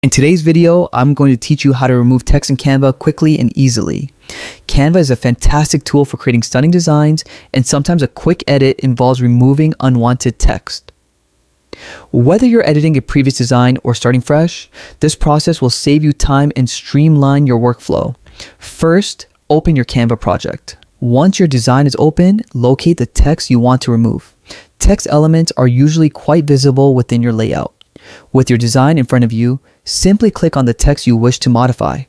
In today's video, I'm going to teach you how to remove text in Canva quickly and easily. Canva is a fantastic tool for creating stunning designs, and sometimes a quick edit involves removing unwanted text. Whether you're editing a previous design or starting fresh, this process will save you time and streamline your workflow. First, open your Canva project. Once your design is open, locate the text you want to remove. Text elements are usually quite visible within your layout. With your design in front of you, simply click on the text you wish to modify.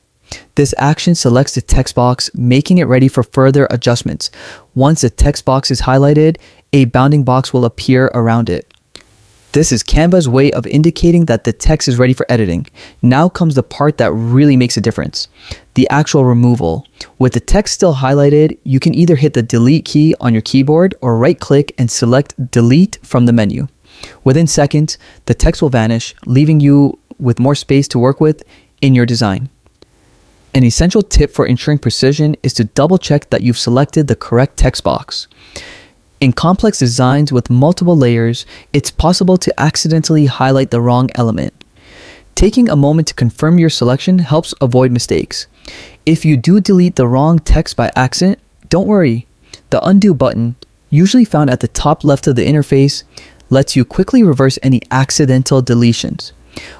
This action selects the text box, making it ready for further adjustments. Once the text box is highlighted, a bounding box will appear around it. This is Canva's way of indicating that the text is ready for editing. Now comes the part that really makes a difference: the actual removal. With the text still highlighted, you can either hit the delete key on your keyboard or right-click and select delete from the menu. Within seconds, the text will vanish, leaving you with more space to work with in your design. An essential tip for ensuring precision is to double-check that you've selected the correct text box. In complex designs with multiple layers, it's possible to accidentally highlight the wrong element. Taking a moment to confirm your selection helps avoid mistakes. If you do delete the wrong text by accident, don't worry. The undo button, usually found at the top left of the interface, lets you quickly reverse any accidental deletions.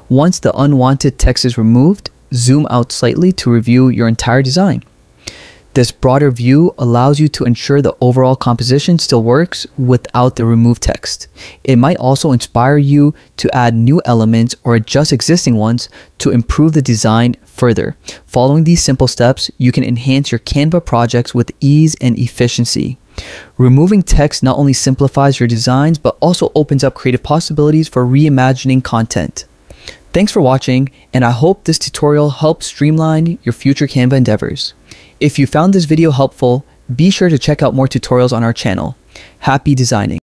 Once the unwanted text is removed, zoom out slightly to review your entire design. This broader view allows you to ensure the overall composition still works without the removed text. It might also inspire you to add new elements or adjust existing ones to improve the design further. Following these simple steps, you can enhance your Canva projects with ease and efficiency. Removing text not only simplifies your designs, but also opens up creative possibilities for reimagining content. Thanks for watching, and I hope this tutorial helps streamline your future Canva endeavors. If you found this video helpful, be sure to check out more tutorials on our channel. Happy designing!